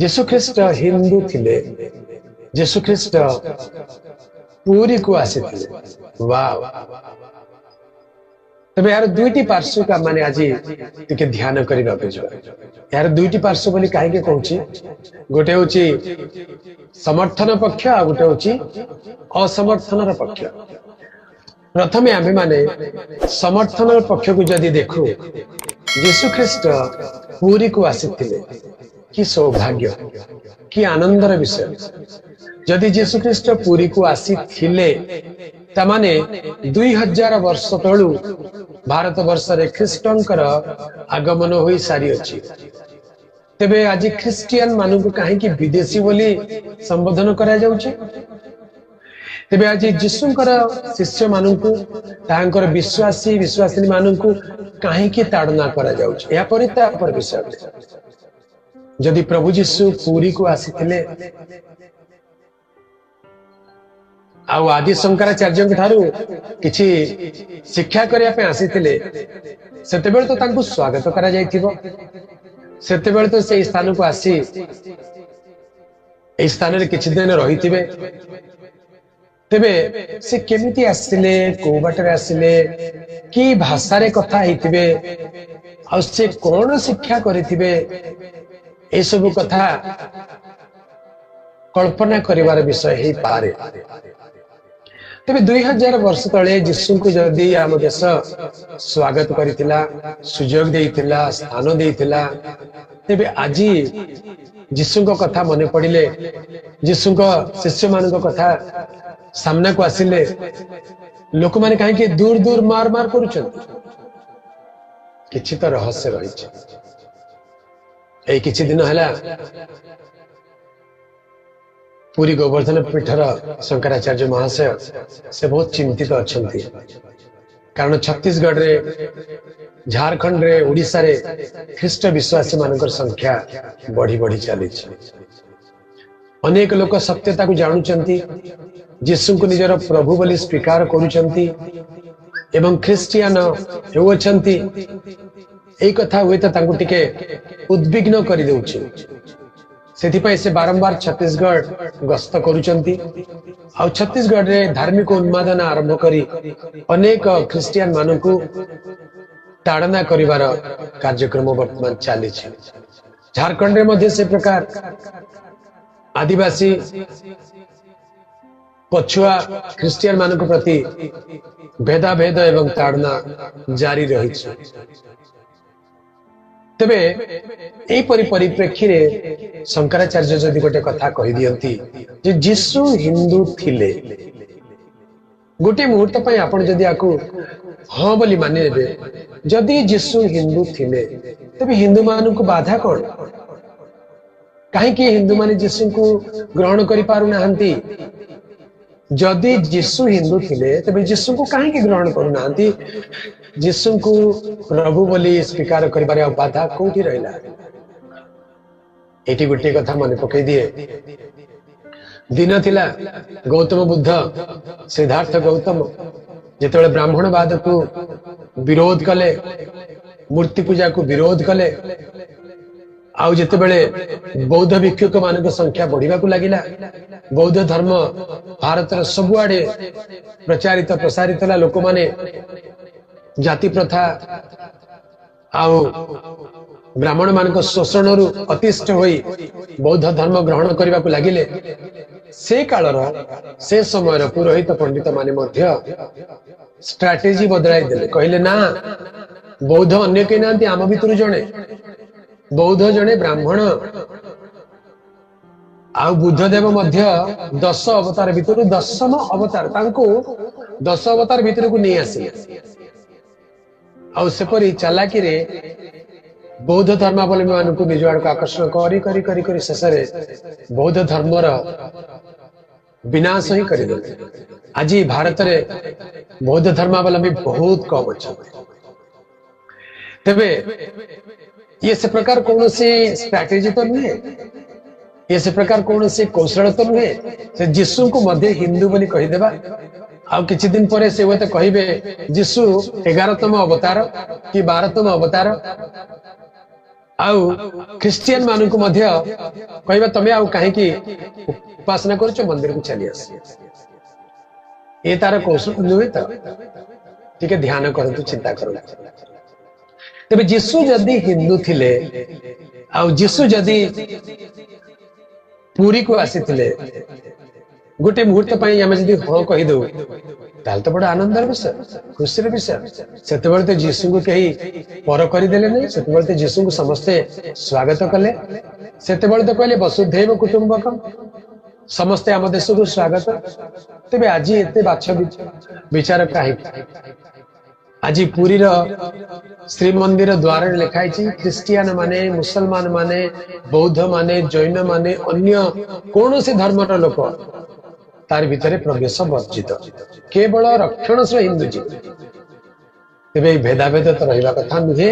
यीशु ख्रीष्ट हिंदू थिले, यीशु ख्रीष्ट पूरी को आसी वाव। तबे यार दुईटी पार्श्व का माने आज टिके ध्यान करबा यार दुईटी पार्श्व बोली काहे कहूची गोटे होची समर्थन पक्ष आ गोटे होची असमर्थन पक्ष। प्रथमे आमे माने समर्थन पक्ष को जदि देखू यीशु ख्रीष्ट पूरी को आसीथिले कि सौभाग्य कि आनंदर विषय। जदि यीशु ख्रीष्ट पूरी को आसीथिले तमाने 2000 वर्ष तळु भारत वर्ष रे ख्रीष्टंकर आगमन होई सारी अछि। तेबे आज ख्रिस्टियन मानु को काहे कि विदेशी बोली संबोधन करा जाउछि। तेबे आज यीशुंकर शिष्य मानु को तांकर विश्वासी विश्वासिनी मानु को काहे कि ताड़ना करा जाउछि। या परिता पर विषय जदि प्रभु यीशु पूरी को आसीथिले आउ आदि शंकराचार्य ठारू किछि शिक्षा करिया पे आसीथिले सेतेबेल तो तांको स्वागत करा जायथिबो। सेतेबेल तो से स्थान को आसी ए स्थान रे किछि दिन रहिथिबे। तेबे से केमिति आसिले को बाटरे आसिले की भाषा रे कथा हिथिबे आ से कोन शिक्षा करिथिबे ए सब कथा कल्पना करिवार विषय हे पारे। तेबे 2000 वर्ष तले यीशु को जदि आम देश स्वागत करितिला सुजोग देइतिला स्थान देइतिला तेबे आज यीशु को कथा मने पड़िले यीशु को शिष्य मान को कथा सामना को आसिले लोक माने काहे कि दूर दूर मार मार करूछन किछि तो रहस्य रही ए किछि दिन हला पूरी गोवर्धन पीठर शंकराचार्य महाशय से बहुत चिंतित अच्छा कारण छत्तीसगढ़ रे झारखंड रे उड़ीसा रे ख्रीष्ट विश्वासी मानकर संख्या बढ़ी बढ़ी चली। अनेक लोक सत्यता को जानुचंती यीशु को निजर प्रभु बोली स्वीकार करूचंती एवं ख्रिस्टियन होउचंती एई कथा हुए तो तांको टिके उद्विग्न करि देउछि। सेथिपाई से बारंबार छत्तीसगढ़ गस्त करूचंती आ छत्तीसगढ़ रे धार्मिक उन्मादन आरंभ करी अनेक ख्रिस्टियन मानू को ताड़ना करिवार कार्यक्रम वर्तमान चली। झारखंड रे मध्य से प्रकार आदिवासी पछुआ ख्रिस्टियन मानू को प्रति भेदाभेद एवं ताड़ना जारी रही। तेबे एई परिप्रेक्षी रे शंकराचार्य जदि गोटे कथा कहि दियंती जे यीशु हिंदू थिले गोटे मुहूर्त पई आपण जदि आकु हां बोली मानि नेबे जदि यीशु हिंदू थिले तबे हिंदू मानु को बाधा कोन काहे कि हिंदू माने यीशु को ग्रहण करि पारु नाहंती। जदि यीशु हिंदू थिले तबे यीशु को काहे कि ग्रहण करू नाहंती। यीशु को प्रभु बोली स्वीकार करिबारे बाधा कोठी रहला। एटी गुटे कथा मन पकई दिए दिन थिला गौतम बुद्ध सिद्धार्थ गौतम जेतेबेले ब्राह्मणवाद को विरोध कले मूर्ति पूजा को विरोध कले आउ जेतेबेले बौद्ध भिक्षुक मान संख्या बढ़िबा को लागिला बौद्ध धर्म भारत रे सबुआडे प्रचारित प्रसारित ला लोक माने जाति प्रथा आउ ब्राह्मण मान शोषण रु अतिष्ठ होई बौद्ध धर्म ग्रहण करने को लगिले से कालर से समय पुरोहित पंडित माने मध्य स्ट्रैटेजी बदलाई देले कहले ना बौद्ध अन्य के नांती आम भितर जणे बौद्ध जणे ब्राह्मण आउ बुद्धदेव मध्य 10 अवतार भितर 10म अवतार तांको 10 अवतार भितर को नहीं आसी आउ सेपरी चालाकी रे बौद्ध धर्मावलंबी मान को निज आड़ आकर्षण करी करी करी करी शेष बौद्ध धर्मर विनाश ही कर आज भारत रे बौद्ध धर्मावलंबी बहुत कम अच्छा। तेबे ये से प्रकार कौन सी स्ट्रैटेजी तो नुहे ये से प्रकार कौन सी कौशल तो नुहे से यीशु को मध्य हिंदू बोली कहीदेवा आउ किछि दिन परे से वो तो कहिबे यीशु 11तम अवतार कि 12तम अवतार आउ ख्रिस्टियन मान को मध्य कहबा तमे आउ कहीं उपासना कर मंदिर को चली आस ये तार कौशल नुहे तो ठीक ध्यान करतु चिंता कर तेरे जीशु जदि हिंदू थिले आउ जीशु जदि पूरी को आसी गोटे मुहूर्त आम जब हाँ कहीदे ताल तो बड़ा आनंदर विषय खुशी विषय से तो जीशु को कहीं पर करदेले नहीं से जीशु को समस्ते स्वागत कले से तो कहले वसुधैव कुटुंबकम समस्ते आम देश को स्वागत तेरे आज एत बाछ विचार कहीं आज पुरी श्रीमंदिर द्वार लिखाई ख्रिस्टियान माने मुसलमान माने बौद्ध माने जैन माने अन्य कौन से धर्मर लोक तार भितर प्रवेश वर्जित केवल रक्षणशील हिंदू जी तेरे भेदाभेद तो रहा कथा नुहे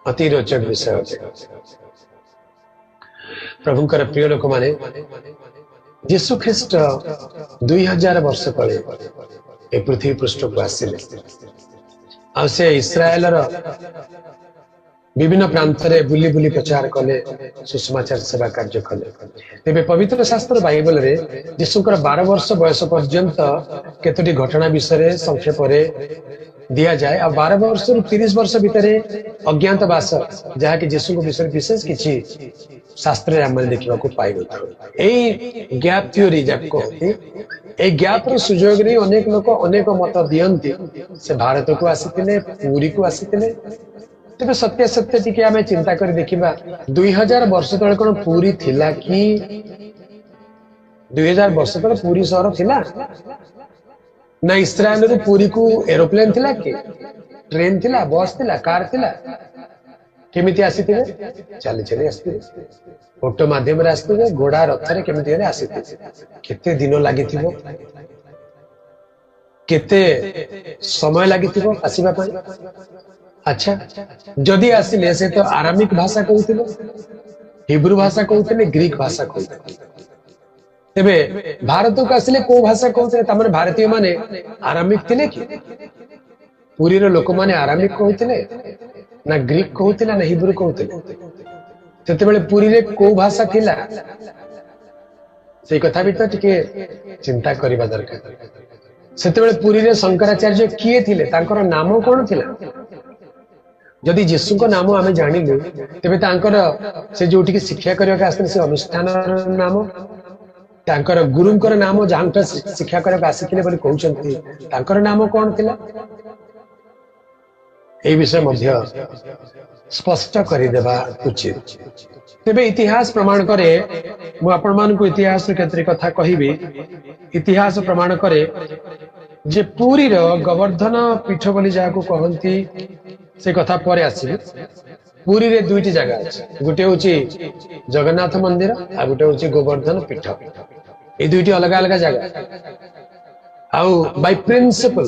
अति रोचक विषय प्रभुंकर प्रिय लोक माने यीशु ख्रीस्ट 2000 वर्ष तले ए पृथ्वी पृष्ठ को आसिले आ से इस्राएल विभिन्न प्रांत रे बुली बुली प्रचार कले सुसमाचार सेवा कार्य कले तेबे पवित्र शास्त्र बाइबल रे यीशुकर 12 वर्ष बयस पर्यंत केतोटी घटना विषय संक्षेप रे दिया जाए आ 12 वर्ष रु 30 वर्ष भितरे अज्ञातवास जहा कि यीशु को विषय विशेष किछि शास्त्र रे हम देखिबा को पाइबो एई गैप थ्योरी जब कहते ए गैप रो सुयोग रे अनेक लोक अनेक मत दियंती से भारत को आसीतिले पूरी को आसीतिले तेरे सत्य सत्य टिके आमे चिंता कर देखिबा 2000 वर्ष तले कोन पूरी थिला कि 2000 वर्ष तले पूरी शहर थिला ना इस्राएल रो पूरी को एरोप्लेन थिला कि ट्रेन थिला बस थिला कार थिला केमिति आसीतिले चली चली आसीतिले ऑटो माध्यम रे आसीतिले घोड़ा रथ रे केमिति रे आसीतिले केते दिन लागिथिबो केते समय लागिथिबो आसीबा पई अच्छा जदि आसिले से तो आरामिक भाषा कहते हिब्रू भाषा कहते ग्रीक भाषा कहते तेबे भारत को आसिले को भाषा कहते तमने भारतीय माने आरामिक थिले कि पुरी रो लोक माने आरामिक कहते ना ग्रीक कहते ना हिब्रू कहते सेते बेले पुरी रे को भाषा थिला से कथा भी तो टिके चिंता करिबा दरकार सेते बेले पुरी रे शंकराचार्य किए थिले तांकर नाम कोन थिला जदि जीशु को नाम आमे जानिलु तेबे तांकर से जोठी की शिक्षा करबा के आसले से अनुष्ठान नाम तांकर गुरुंकर नाम जांटा शिक्षा करबा आसिथिले बोली कहउचंती तांकर नाम कोन थिला ए विषय मध्य स्पष्ट करि देबा उचित तेबे इतिहास प्रमाण करे मु आपण मान को इतिहास केतरी कथा कहिबी इतिहास प्रमाण करे जे पुरी रो गोवर्धन पीठ बोली जाको कहंती से कथा पर आसी पुरी रे दुईटी जगह अछि गुटे होची जगन्नाथ मंदिर आ गुटे होची गोवर्धन पीठ ए दुईटी अलग अलग जगह आउ बाय प्रिंसिपल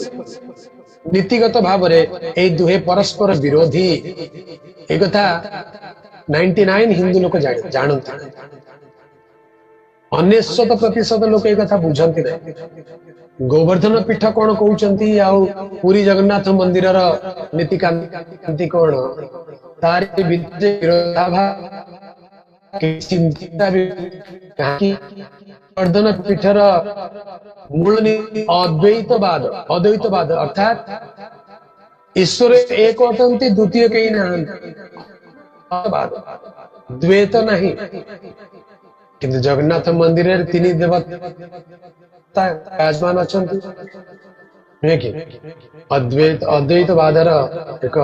नीतिगत भाव रे ए दुहे परस्पर विरोधी ए कथा 99 हिंदू लोक जानत 99% लोक ए कथा बुझंती नै गोवर्धन पीठ कौन कहउचंती आउ पुरी जगन्नाथ मंदिर नीति कांति कौन तार चिंता भी गोवर्धन पीठर मूल अद्वैतवाद अर्थात ईश्वर एक अटंती द्वितीय कहीं ना द्वैत नहीं किंतु जगन्नाथ मंदिर तीन देवता विराजमान अच्छा कि अद्वैतवादर एक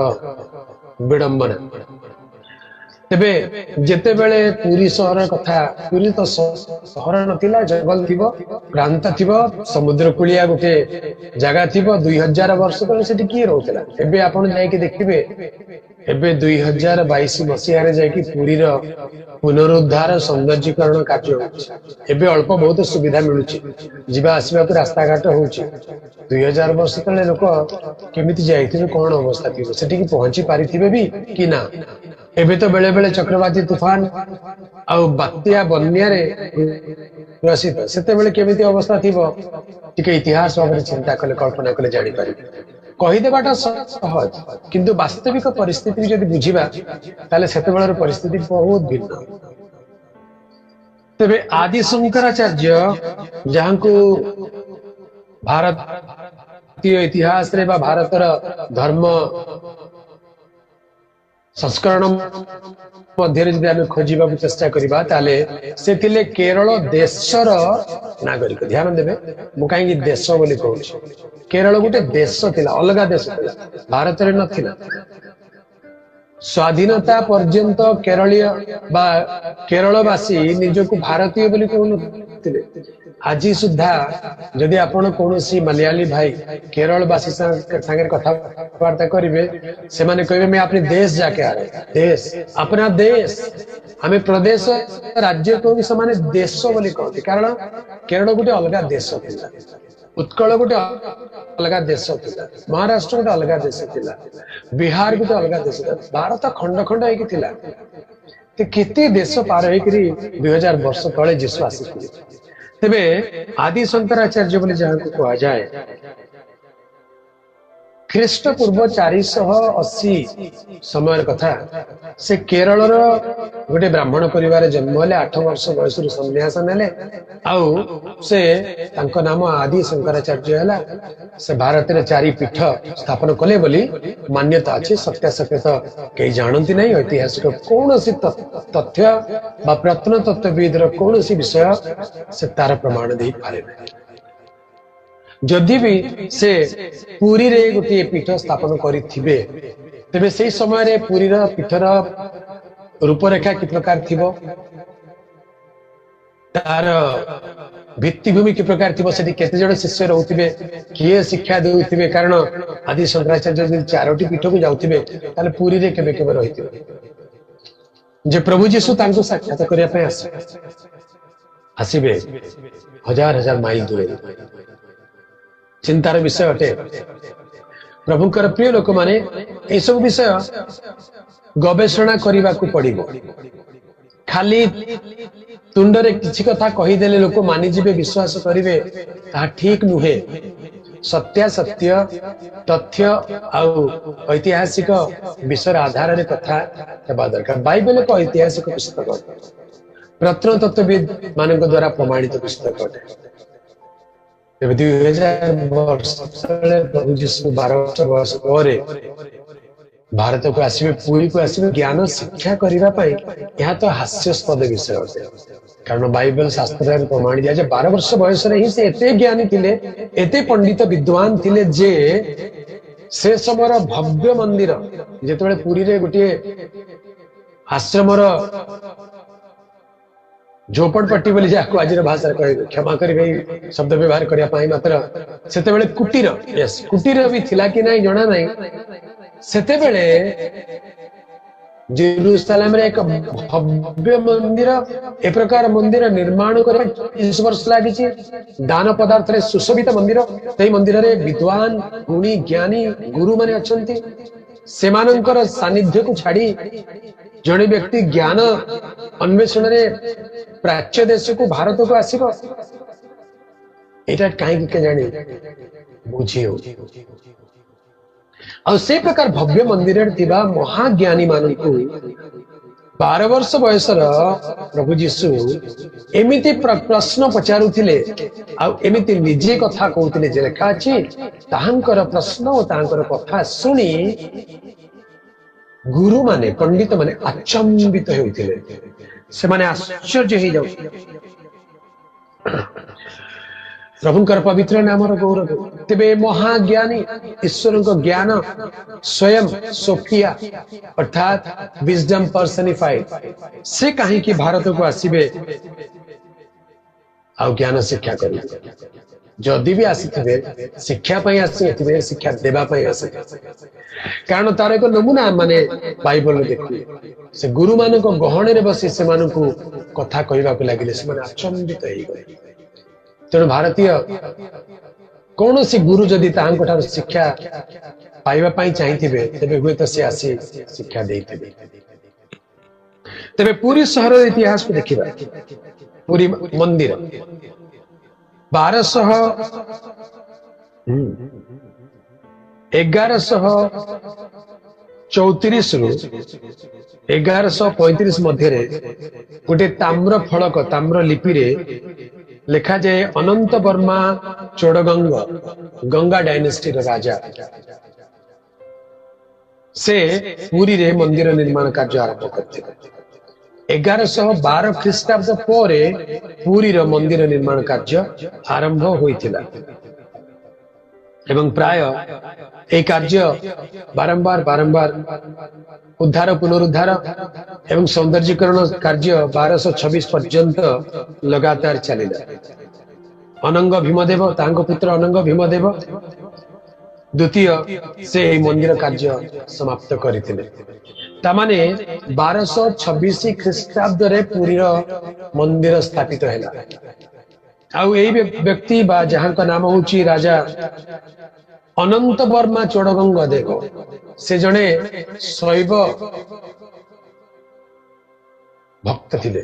विडंबना तेबे जेते बेले पुरी शहर कथा पुरी तो शहर नथिला जंगल थिबो प्रांत थिबो समुद्र कुलिया गोटे जगह थिबो 2000 वर्ष तले सेठी की रहउतला एबे आपण जाय के देखिबे एबे 2022 मसीहा रे जाय की पुरी रो पुनरुद्धार सौंदर्यीकरण कार्य एबे अल्प बहुत सुविधा मिलुची जीवा आसीबा को रास्ता घाट होउची 2000 वर्ष तले लोक केमिति जायथिबे कोन अवस्था थिबो सेठी की पहुंची पारिथिबे भी कि ना एबे तो बेले बेले चक्रवाती तूफान आउ बात्या बन्या रे ग्रसित सेते बेले केमिति अवस्था थिबो टिके इतिहास भाबरे चिंता कले कल्पना कले जानि पारि कहीदेवाटा सहज किंतु वास्तविक परिस्थिति जब बुझा ताले सेतेबेलर परिस्थिति बहुत भिन्न। तेबे आदि शंकराचार्य जहां को भारतीय इतिहास रे बा भारतर धर्म संस्करण मध्य आम खोजा चेष्टा करवा ताले से थिले केरल देशर नागरिक। ध्यान देवे मु कहीं देश बोली कहूँ, केरल गोटे देश थिला, अलग देश थिला, भारत रे नथिला। स्वाधीनता पर्यंत केरलीय बा केरलवासी निजको भारतीय बोली कहूनथिले। आज सुधा जदि आपण कौनसी मलयाली भाई केरलवासी संगे कथबार्ता करेंगे से माने कहबे मैं अपने देश जाके आ रहे, देश अपना देश हमें प्रदेश राज्य को भी समाने देश बोली कहते, कारण केरल गोटे अलग देश थिला, उत्कल गोटे अलग देश थिला, महाराष्ट्र गोटे अलग देश थिला, बिहार गोटे अलग देश थिला, भारत खंड खंड होइकी थिला। ते केते देश पार होइकरी 2000 वर्ष तले जीसु आसीथिले। तेबे आदि शंकराचार्य बोली जहां को कहा जाए ख्रीष्ट पूर्व 480 समय कथा से केरल गोटे ब्राह्मण परिवार जन्म हेले 8 वर्ष बयस सन्यास नेले आउ से तांको नाम आदि शंकराचार्य हैला। से भारत रे 4 पीठ स्थापन कले बोली मान्यता अछि। सत्यासत्य तो कई जानती नहीं, ऐतिहासिक कौन सी तथ्य बा प्रत्नतत्वविद कौन सी विषय से तार प्रमाण दे पारे नहीं। जदि भी से पुरी रे गोटे पीठ स्थापन करिथिबे तेबे से समय रे पुरी रा पीठर रूपरेखा कि प्रकार थिबो, तार भित्तिभूमि कि प्रकार थिबो, सेठी केते जण शिष्य रहउथिबे, किए शिक्षा देउथिबे। कारण आदि शंकराचार्य जदि 4टी पीठ को जाउथिबे ताले पुरी रे केबे केबे रहिथिबे जे प्रभु जीसु तांको साक्षात करिया पे आसीबे हजार हजार माइल दूर। चिंतार विषय अटे। प्रभुकर प्रिय लोक माने ए सब विषय गवेषणा करने को पड़िबो। खाली तुंडरे किछि कथा कही देले लोक मानि जिबे, विश्वास करिवे, ता ठीक नुहे। सत्यासत्य तथ्य आउ ऐतिहासिक विषय आधार रे कथा हेबा दरकार। बाइबल एक ऐतिहासिक पुस्तक, प्रत्नतत्वविद मानक द्वारा प्रमाणित पुस्तक अटे। 2000 वर्ष प्रभु जीसु 12 वर्ष पर भारत को आसवे, पुरी को आसवे ज्ञान शिक्षा करने पाई। यह तो हास्यास्पद विषय अटे, कारण बाइबल शास्त्र प्रमाण दिया 12 वर्ष बयस ही से एते ज्ञानी थिले, एते पंडित विद्वान थिले जे से समर भव्य मंदिर जेतेबेले पुरी रे गोटे आश्रमर झोपड़पट्टी बोली जाको आज भाषा कहे, क्षमा करेंगे शब्द व्यवहार करने मात्र सेतेबेले कुटीर, यस कुटीर भी थिला कि नहीं जना नहीं। सेतेबेले जेरूसालेम रे एक भव्य मंदिर, ए प्रकार मंदिर निर्माण करे 20 वर्ष लागी छी। दान पदार्थ रे सुशोभित मंदिर, तई मंदिर रे विद्वान गुणी ज्ञानी गुरु माने अछंती। सेमानंकर सानिध्य को छाड़ी जड़े व्यक्ति ज्ञान अन्वेषण रे प्राच्य देश को भारत को आसीबो, एटा काहे के जानी बुझियो। और से प्रकार भव्य मंदिर रे थिबा महाज्ञानी माननकु 12 वर्ष बयसर प्रभु जीसु एमिति प्रश्न पचारुथिले आ एमिति निजे कथा कहउथिले जे लेखा अछि। ताहांकर प्रश्न और ताहांकर कथा सुनी गुरु माने पंडित माने अचंबित होउथिले, से माने आश्चर्य हो जाउ। प्रभुकर पवित्र नामर गौरव। तेबे महाज्ञानी ईश्वर को ज्ञान स्वयं सोफिया अर्थात विजडम पर्सनिफाइड से कहीं कि भारत को आसीबे आ ज्ञान शिक्षा करिबे। जदि भी आसीथिबे शिक्षा पई आसीथिबे, शिक्षा देबा पई आसीथिबे। कारण तार एक नमूना माने बाइबल देखि से गुरु मान को गहणे रे बसी से मान को कथा कहबा को लागिले, से माने अचंबित होई गए। तेणु भारतीय कौन सी गुरु जदि तांको ठार शिक्षा पाइबा पाई चाहिथिबे तेबे हुए तो से आसी शिक्षा देइथिबे। तेबे पूरी शहर इतिहास को देखिबा, पूरी मंदिर 1200 1134 रु 1135 मध्य गोटे ताम्र फलक ताम्र लिपि रे लिखा जाए अनंत वर्मा चोड़गंग गंगा डायनेस्टी राजा से पुरी रे मंदिर निर्माण कार्य आरंभ करते 1112 ख्रीष्टाब्द पर पुरी रो मंदिर निर्माण कार्य आरंभ होइथिला एवं प्राय ए कार्य बारंबार बारंबार उद्धार पुनरुद्धार एवं सौंदर्यीकरण कार्य 1226 पर्यंत लगातार चलिला अनंग भीमदेव तांको पुत्र अनंग भीमदेव द्वितीय से मंदिर कार्य समाप्त करथिले तामाने 1226 ख्रीष्टाब्द रे पुरी मंदिर स्थापित हैला आउ एई व्यक्ति बा जहां का नाम होची राजा अनंत वर्मा चोड़गंग देव से जने शैव भक्त थिले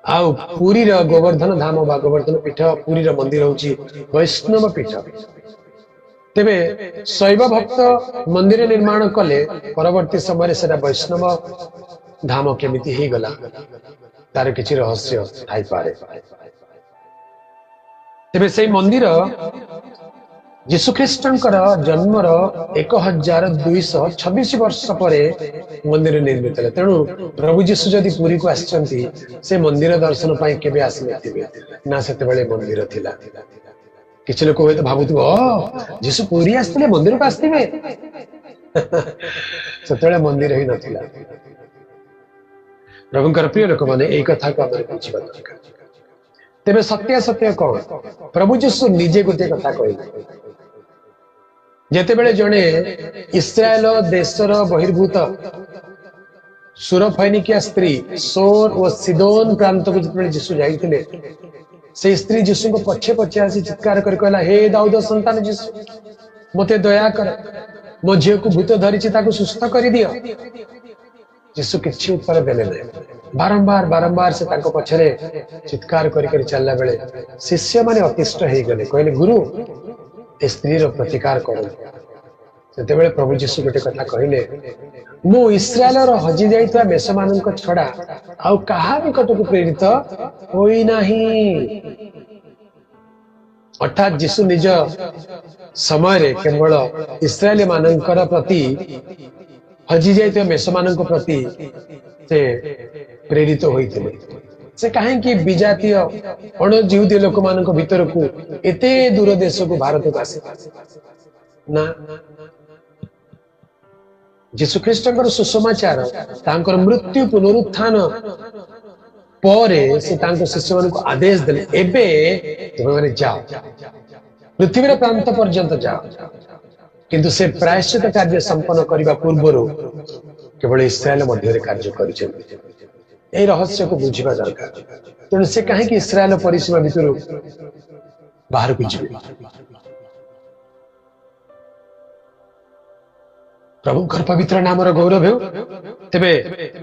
आउ पुरी गोवर्धन धाम बा गोवर्धन पीठ पुरी मंदिर होची वैष्णव पीठ तेबे शैव भक्त मंदिर निर्माण कले परवर्ती समय से वैष्णव धाम केमिति ही गला तार किछि रहस्य थाई पारे तेबे से मंदिर जीशुख्रीष्टंकर जन्मर 1226 वर्ष पर मंदिर निर्मित है तेणु प्रभु जीशु जदि पुरी को आसचंती से मंदिर दर्शन पाई केबे आसी नथिबे ना सेते बेले मंदिर थिला किछि लोक होय तो भाबुथु जीशु पुरी आस्थिले मंदिर को आस्थिबे सेते मंदिर ही नथिला प्रभुंकर प्रिय लोक माने एई कथा को हमर बुझिबा दरकार तेबे सत्य सत्य कौन प्रभु जीशु निजे गोटे कथा कहले जेतेबेले जणे इस्राएल देशर बहिर्भूत सुरफैनिकिया स्त्री सोर और सिदोन प्रांत को जितने जीशु जाइथिले से स्त्री जीशु को पछे पछे आसी चित्कार कर कहला हे दाऊद संतान जीशु मते दया कर मो झियो को भूत धरिछि ताको सुस्थ करि दियो जीशु किछि उत्तर देले नै बारंबार बारंबार से ताको पछरे चित्कार करि करि चलला बेले शिष्य माने अतिष्ठ हे गले कहले गुरु स्त्री प्रतिकार करो से प्रभु जीशु गोटे कथा कहले मु इस्राएल हजि जाइथा मेष मानक छड़ा आउ कहा निकट को प्रेरित होई नाही अर्थात जीशु निज समय रे केवल इस्राएली मानकर प्रति हजि जाइथा मेष मानक प्रति से प्रेरित होइथिले से कहीं कि विजातीय अण जिहुदी लोक मानक भीतर को एते दूर देश को भारत को आसे ना जीशुख्रीष्टंकर सुसमाचार तांकर मृत्यु पुनरुत्थान परे से तांको शिष्य मानक आदेश देले एबे तुमे माने जाओ पृथ्वी रे प्रांत पर्यंत जाओ किंतु से प्रायश्चित कार्य संपन्न करबा पूर्व केवल इस्राएल मध्य कार्य करिसेंती ए रहस्य को बुझिबा दरकार तेणु से कहीं कि इस्राएल परिसीमा भितर बाहर को जीवे प्रभुंकर पवित्र नामर गौरव हो तेबे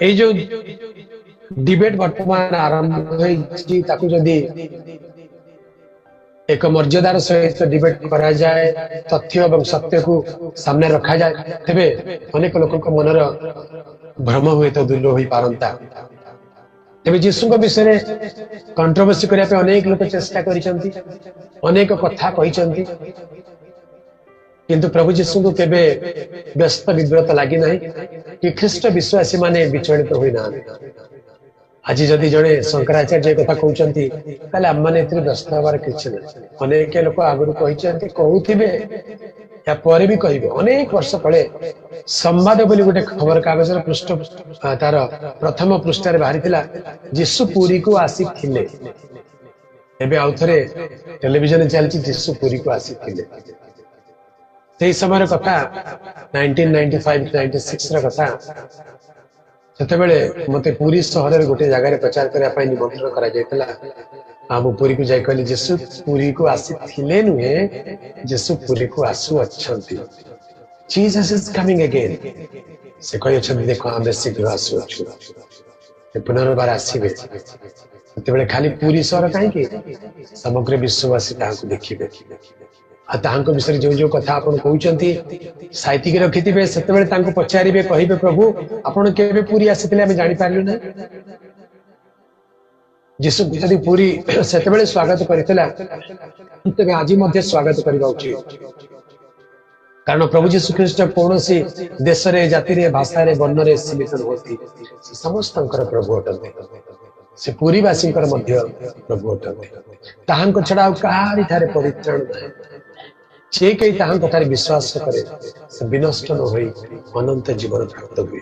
ए जो डिबेट वर्तमान आरंभ होइछि ताकु जदी एक मर्यादार सहित डिबेट करा जाए तथ्य एवं सत्य को सामने रखा जाए तेबे अनेक लोकक मनर भ्रम हुए तो दूर होई पारंता तेबे जीशु विषय में कंट्रोवर्सी करने अनेक लोग चेष्टा करिसंती अनेक कथा कहिसंती किंतु प्रभु जीशु को केबे व्यस्त विव्रत लागि नाही कि ख्रीष्ट विश्वासी माने विचलित होई ना आज जदि जड़े शंकराचार्य कथा कहते ताले आम मैंने व्यस्त हबार किसी ना अनेक लोक आगुरी कहते या पर भी कहे अनेक वर्ष तले संवाद बोली गोटे खबर कागज पृष्ठ तार प्रथम पृष्ठ बाहरी जीशु पुरी को आसी थिले एबे आउ थरे टेलीविजन चलती जीशु पुरी को आसी थिले से समय कथा 1995-96 कथा सेतेबेले मते पुरी शहर रे गोटे जगह रे प्रचार करया पई निमंत्रण करा जायतला हम पुरी को जाय कहली जेसु पुरी को आसी थिले नुहे जेसु पुरी को आसु अछंती जीसस इज कमिंग अगेन से कहय छथि देखो हम शीघ्र आसु अछु से पुनर्बार आसीबे सेतेबेले खाली पुरी शहर काहे कि समग्र विश्ववासी ताहां को देखिबे ताहांको विषय जो जो कथा आपण कहउचंती साहित्यिक रखिथिबे सेतेबेले तांको पचारिबे कहिबे प्रभु आपण केबे पूरी आसीथिले हम जानि पारलु ना जीसु यदि पूरी सेतेबेले स्वागत करितला तबे आज मध्य स्वागत करबा उचित कारण प्रभु जीशु ख्रीष्ट कौन सी देश रे जाति रे भाषा रे वर्ण रे सीमित होती समस्त प्रभु अटंते से पूरीवासी मध्य प्रभु अटंते ताहांको छड़ा कहारी थारे परित्राण नाही जे कई ताहां कथारे विश्वास करे से विनष्ट न होई अनंत जीवन प्राप्त हुए।